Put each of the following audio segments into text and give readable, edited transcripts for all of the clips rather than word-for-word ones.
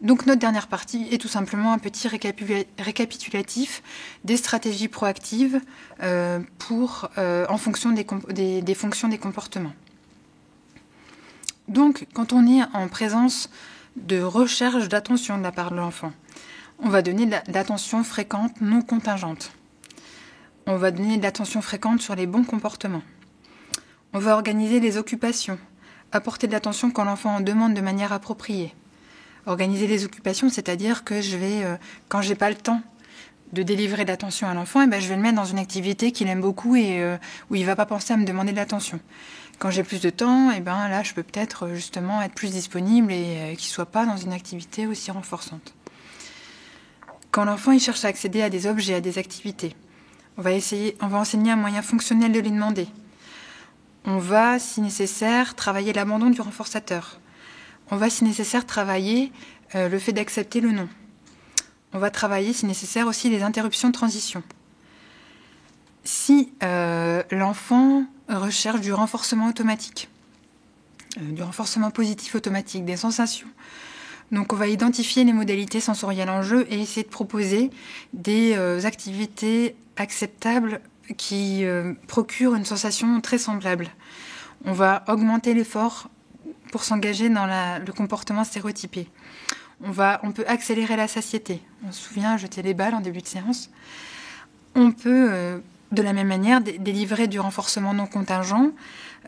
Donc notre dernière partie est tout simplement un petit récapitulatif des stratégies proactives en fonction des fonctions des comportements. Donc quand on est en présence de recherche d'attention de la part de l'enfant, on va donner de l'attention fréquente non contingente. On va donner de l'attention fréquente sur les bons comportements. On va organiser les occupations, apporter de l'attention quand l'enfant en demande de manière appropriée. Organiser les occupations, c'est-à-dire que quand j'ai pas le temps de délivrer de l'attention à l'enfant, je vais le mettre dans une activité qu'il aime beaucoup et où il va pas penser à me demander de l'attention. Quand j'ai plus de temps, là, je peux peut-être justement être plus disponible et qu'il soit pas dans une activité aussi renforçante. Quand l'enfant il cherche à accéder à des objets, à des activités, on va enseigner un moyen fonctionnel de lui demander. On va, si nécessaire, travailler l'abandon du renforçateur. On va, si nécessaire, travailler le fait d'accepter le non. On va travailler, si nécessaire, aussi les interruptions de transition. Si l'enfant recherche du renforcement automatique, du renforcement positif automatique, des sensations, donc on va identifier les modalités sensorielles en jeu et essayer de proposer des activités acceptables qui procurent une sensation très semblable. On va augmenter l'effort pour s'engager dans le comportement stéréotypé. On peut accélérer la satiété. On se souvient, jeter les balles en début de séance. On peut, de la même manière, délivrer du renforcement non contingent,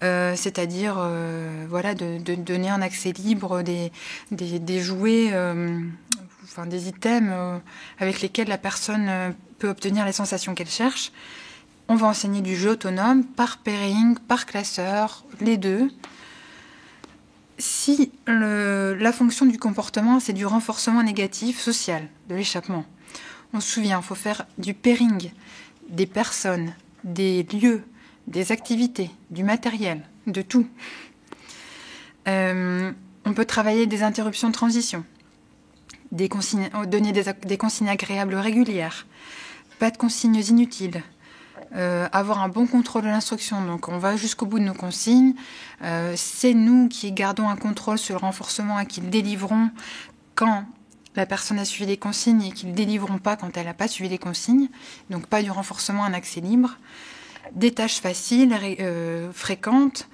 c'est-à-dire de donner un accès libre des jouets, des items avec lesquels la personne peut obtenir les sensations qu'elle cherche. On va enseigner du jeu autonome par pairing, par classeur, les deux. Si la fonction du comportement, c'est du renforcement négatif social, de l'échappement, on se souvient, il faut faire du pairing, des personnes, des lieux, des activités, du matériel, de tout. On peut travailler des interruptions de transition, donner des consignes agréables régulières, pas de consignes inutiles, avoir un bon contrôle de l'instruction. Donc on va jusqu'au bout de nos consignes. C'est nous qui gardons un contrôle sur le renforcement et qui le délivrons quand la personne a suivi les consignes et qui ne le délivrons pas quand elle n'a pas suivi les consignes. Donc pas du renforcement, un accès libre. Des tâches faciles, fréquentes,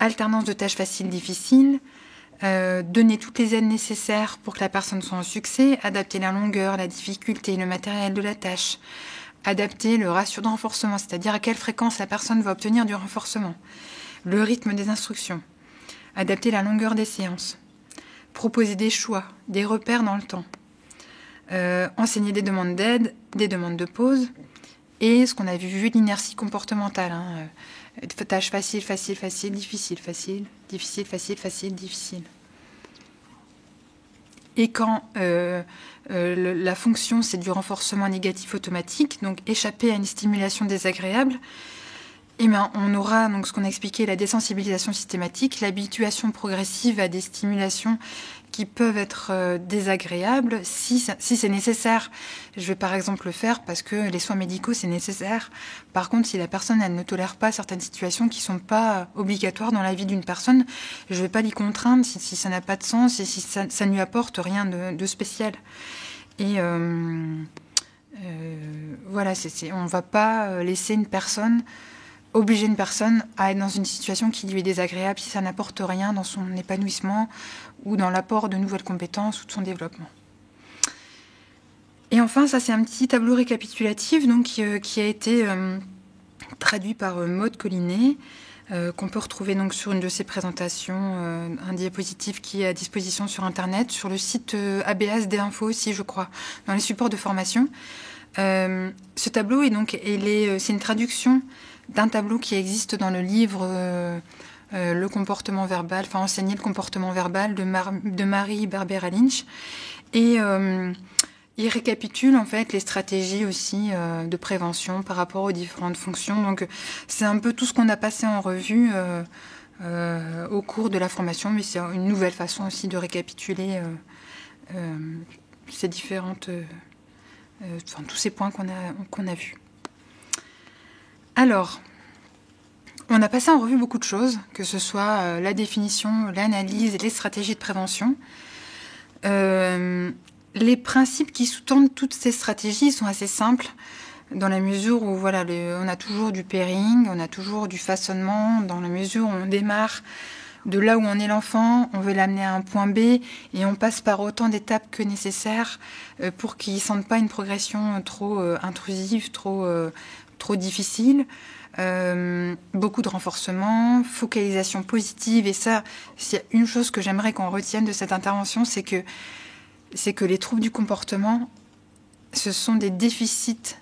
alternance de tâches faciles, difficiles, donner toutes les aides nécessaires pour que la personne soit en succès, adapter la longueur, la difficulté, le matériel de la tâche, adapter le ratio de renforcement, c'est-à-dire à quelle fréquence la personne va obtenir du renforcement, le rythme des instructions, adapter la longueur des séances, proposer des choix, des repères dans le temps, enseigner des demandes d'aide, des demandes de pause, et ce qu'on a vu l'inertie comportementale, tâches facile, facile, facile, difficile, facile, difficile, facile, facile, difficile. Et quand la fonction, c'est du renforcement négatif automatique, donc échapper à une stimulation désagréable, on aura donc ce qu'on a expliqué, la désensibilisation systématique, l'habituation progressive à des stimulations qui peuvent être désagréables. Si c'est nécessaire, je vais par exemple le faire parce que les soins médicaux, c'est nécessaire. Par contre, si la personne elle ne tolère pas certaines situations qui ne sont pas obligatoires dans la vie d'une personne, je ne vais pas l'y contraindre si ça n'a pas de sens et si ça ne lui apporte rien de spécial. Et voilà, on ne va pas laisser obliger une personne à être dans une situation qui lui est désagréable si ça n'apporte rien dans son épanouissement ou dans l'apport de nouvelles compétences ou de son développement. Et enfin, ça c'est un petit tableau récapitulatif donc, qui a été traduit par Maude Collinet, qu'on peut retrouver donc, sur une de ses présentations, un diapositive qui est à disposition sur Internet, sur le site ABASD Info aussi, je crois, dans les supports de formation. Ce tableau, c'est une traduction d'un tableau qui existe dans le livre Le comportement verbal, enfin enseigner le comportement verbal de Marie Berbera Lynch. Et il récapitule en fait les stratégies aussi de prévention par rapport aux différentes fonctions. Donc c'est un peu tout ce qu'on a passé en revue au cours de la formation, mais c'est une nouvelle façon aussi de récapituler ces différentes, tous ces points qu'on a vus. Alors, on a passé en revue beaucoup de choses, que ce soit la définition, l'analyse et les stratégies de prévention. Les principes qui sous-tendent toutes ces stratégies sont assez simples, dans la mesure où voilà, on a toujours du pairing, on a toujours du façonnement, dans la mesure où on démarre de là où on est l'enfant, on veut l'amener à un point B et on passe par autant d'étapes que nécessaire pour qu'il ne sente pas une progression trop intrusive, trop difficile. Beaucoup de renforcement, focalisation positive, et ça, s'il y a une chose que j'aimerais qu'on retienne de cette intervention, c'est que les troubles du comportement, ce sont des déficits,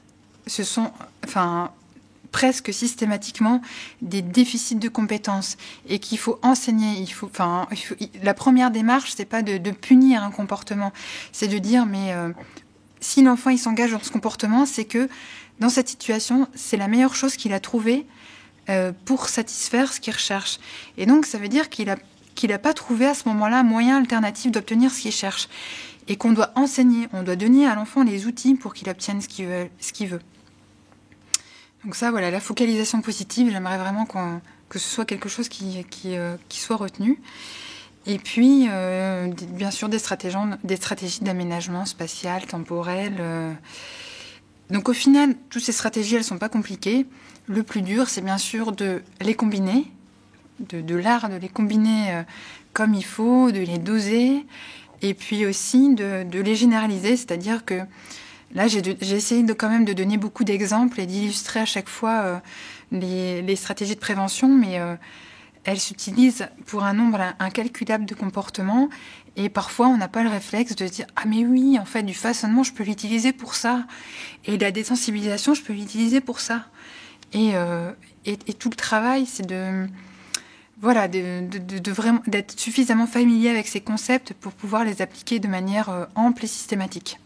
presque systématiquement des déficits de compétences, et qu'il faut enseigner. La première démarche, c'est pas de punir un comportement, c'est de dire si l'enfant il s'engage dans ce comportement, c'est que dans cette situation, c'est la meilleure chose qu'il a trouvée pour satisfaire ce qu'il recherche. Et donc, ça veut dire qu'il a pas trouvé à ce moment-là un moyen alternatif d'obtenir ce qu'il cherche. Et qu'on doit enseigner, on doit donner à l'enfant les outils pour qu'il obtienne ce qu'il veut. Donc ça, voilà, la focalisation positive, j'aimerais vraiment que ce soit quelque chose qui soit retenu. Et puis, bien sûr, des stratégies d'aménagement spatial, temporel. Donc au final, toutes ces stratégies, elles ne sont pas compliquées. Le plus dur, c'est bien sûr de les combiner, de l'art de les combiner comme il faut, de les doser, et puis aussi de les généraliser, c'est-à-dire que là, j'ai essayé quand même de donner beaucoup d'exemples et d'illustrer à chaque fois les stratégies de prévention, mais elles s'utilisent pour un nombre incalculable de comportements, et parfois on n'a pas le réflexe de se dire « Ah mais oui, en fait, du façonnement, je peux l'utiliser pour ça, et la désensibilisation, je peux l'utiliser pour ça. » Et tout le travail, c'est vraiment d'être suffisamment familier avec ces concepts pour pouvoir les appliquer de manière ample et systématique.